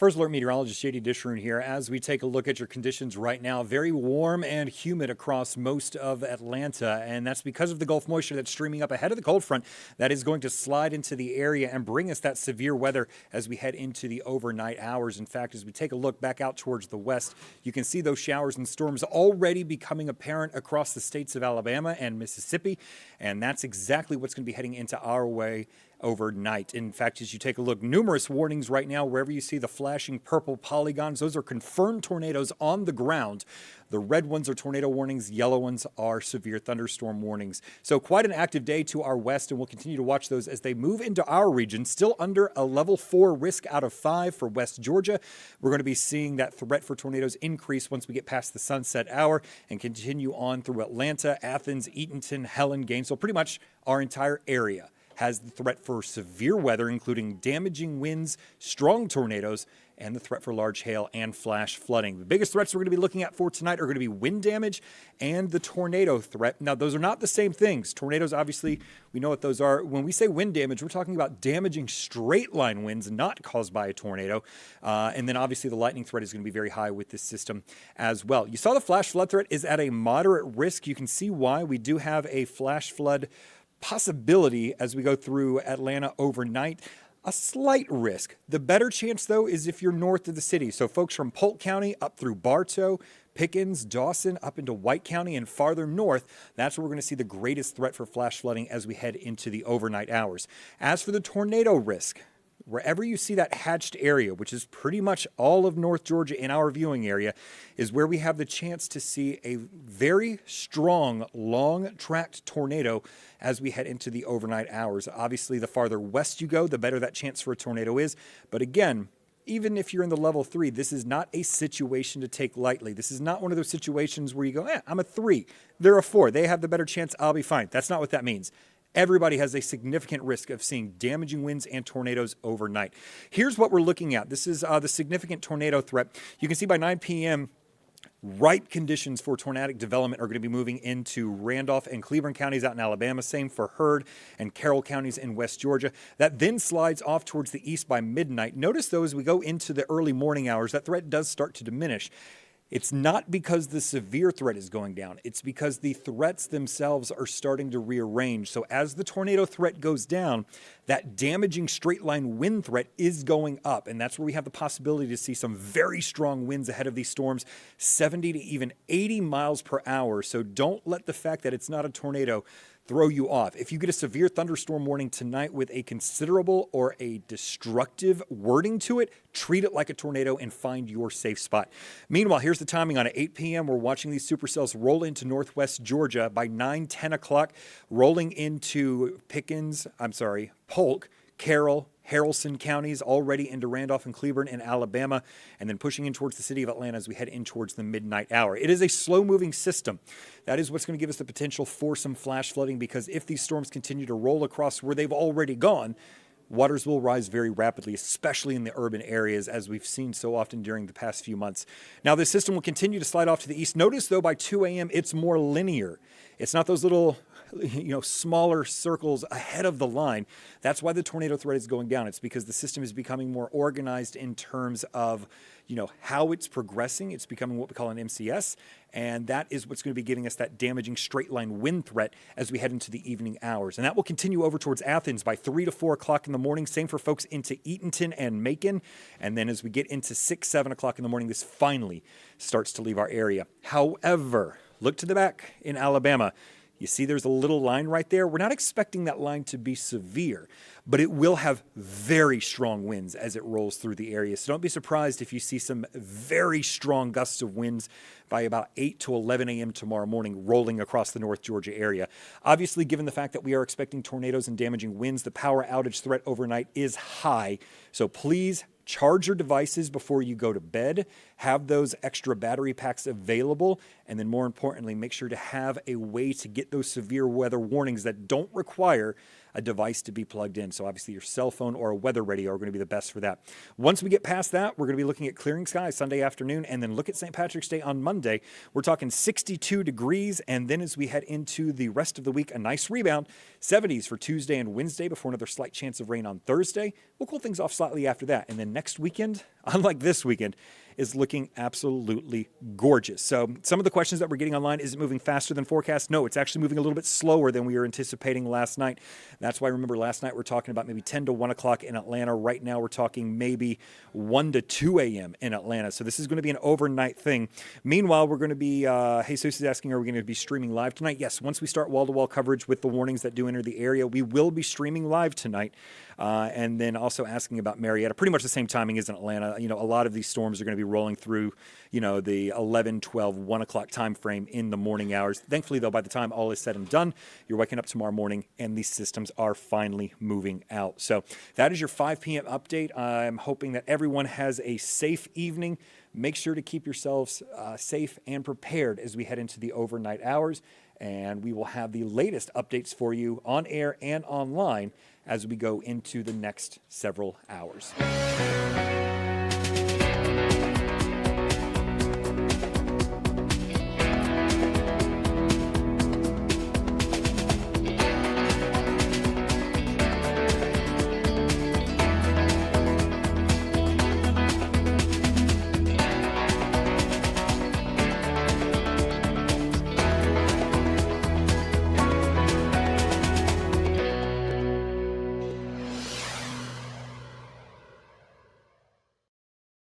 First Alert meteorologist JD Dishroon here as we take a look at your conditions right now. Very warm and humid across most of Atlanta, and that's because of the Gulf moisture that's streaming up ahead of the cold front that is going to slide into the area and bring us that severe weather as we head into the overnight hours. In fact, as we take a look back out towards the west, you can see those showers and storms already becoming apparent across the states of Alabama and Mississippi, and that's exactly what's going to be heading into our way overnight. In fact, as you take a look, numerous warnings right now. Wherever you see the flashing purple polygons, those are confirmed tornadoes on the ground. The red ones are tornado warnings, yellow ones are severe thunderstorm warnings. So quite an active day to our west, and we'll continue to watch those as they move into our region, still under a level 4 risk out of 5 for West Georgia. We're going to be seeing that threat for tornadoes increase once we get past the sunset hour and continue on through Atlanta, Athens, Eatonton, Helen, Gainesville, pretty much our entire area has the threat for severe weather, including damaging winds, strong tornadoes, and the threat for large hail and flash flooding. The biggest threats we're going to be looking at for tonight are going to be wind damage and the tornado threat. Now, those are not the same things. Tornadoes, obviously, we know what those are. When we say wind damage, we're talking about damaging straight line winds not caused by a tornado. And then, obviously, the lightning threat is going to be very high with this system as well. You saw the flash flood threat is at a moderate risk. You can see why. We do have a flash flood possibility as we go through Atlanta overnight. A slight risk. The better chance, though, is if you're north of the city. So folks from Polk County up through Bartow, Pickens, Dawson, up into White County, and farther north, that's where we're going to see the greatest threat for flash flooding as we head into the overnight hours. As for the tornado risk, wherever you see that hatched area, which is pretty much all of North Georgia in our viewing area, is where we have the chance to see a very strong, long-tracked tornado as we head into the overnight hours. Obviously, the farther west you go, the better that chance for a tornado is. But again, even if you're in the level 3, this is not a situation to take lightly. This is not one of those situations where you go, I'm a 3, they're a 4, they have the better chance, I'll be fine. That's not what that means. Everybody has a significant risk of seeing damaging winds and tornadoes overnight. Here's what we're looking at. This is the significant tornado threat. You can see by 9 p.m., ripe conditions for tornadic development are going to be moving into Randolph and Cleburne counties out in Alabama. Same for Heard and Carroll counties in West Georgia. That then slides off towards the east by midnight. Notice, though, as we go into the early morning hours, that threat does start to diminish. It's not because the severe threat is going down. It's because the threats themselves are starting to rearrange. So as the tornado threat goes down, that damaging straight line wind threat is going up. And that's where we have the possibility to see some very strong winds ahead of these storms, 70 to even 80 miles per hour. So don't let the fact that it's not a tornado throw you off. If you get a severe thunderstorm warning tonight with a considerable or a destructive wording to it, treat it like a tornado and find your safe spot. Meanwhile, here's the timing on at 8 p.m. We're watching these supercells roll into northwest Georgia by 10 o'clock, rolling into Polk, Carroll, Haralson counties, already into Randolph and Cleburne in Alabama, and then pushing in towards the city of Atlanta as we head in towards the midnight hour. It is a slow-moving system. That is what's going to give us the potential for some flash flooding, because if these storms continue to roll across where they've already gone, waters will rise very rapidly, especially in the urban areas, as we've seen so often during the past few months. Now, this system will continue to slide off to the east. Notice, though, by 2 a.m., it's more linear. It's not those little, smaller circles ahead of the line. That's why the tornado threat is going down. It's because the system is becoming more organized in terms of, how it's progressing. It's becoming what we call an MCS, and that is what's going to be giving us that damaging straight line wind threat as we head into the evening hours. And that will continue over towards Athens by 3 to 4 o'clock in the morning. Same for folks into Eatonton and Macon. And then as we get into 6, 7 o'clock in the morning, this finally starts to leave our area. However, look to the back in Alabama. You see there's a little line right there. We're not expecting that line to be severe, but it will have very strong winds as it rolls through the area. So don't be surprised if you see some very strong gusts of winds by about 8 to 11 a.m. tomorrow morning rolling across the North Georgia area. Obviously, given the fact that we are expecting tornadoes and damaging winds, the power outage threat overnight is high. So please charge your devices before you go to bed, have those extra battery packs available, and then more importantly, make sure to have a way to get those severe weather warnings that don't require a device to be plugged in. So obviously your cell phone or a weather radio are going to be the best for that. Once we get past that, we're going to be looking at clearing skies Sunday afternoon, and then look at St. Patrick's Day on Monday. We're talking 62 degrees, and then as we head into the rest of the week, a nice rebound. 70s for Tuesday and Wednesday before another slight chance of rain on Thursday. We'll cool things off slightly after that. And then next weekend, unlike this weekend, is looking absolutely gorgeous. So some of the questions that we're getting online, is it moving faster than forecast? No, it's actually moving a little bit slower than we were anticipating last night. That's why, remember, last night we're talking about maybe 10 to 1 o'clock in Atlanta. Right now we're talking maybe 1 to 2 a.m. in Atlanta. So this is going to be an overnight thing. Meanwhile, we're going to be, Jesus is asking, are we going to be streaming live tonight? Yes, once we start wall-to-wall coverage with the warnings that do enter the area, we will be streaming live tonight. And then also asking about Marietta, pretty much the same timing as in Atlanta. You know, a lot of these storms are going to be rolling through, you know, the 11, 12, 1 o'clock time frame in the morning hours. Thankfully, though, by the time all is said and done, you're waking up tomorrow morning and these systems are finally moving out. So that is your 5 p.m. update. I'm hoping that everyone has a safe evening. Make sure to keep yourselves safe and prepared as we head into the overnight hours. And we will have the latest updates for you on air and online as we go into the next several hours.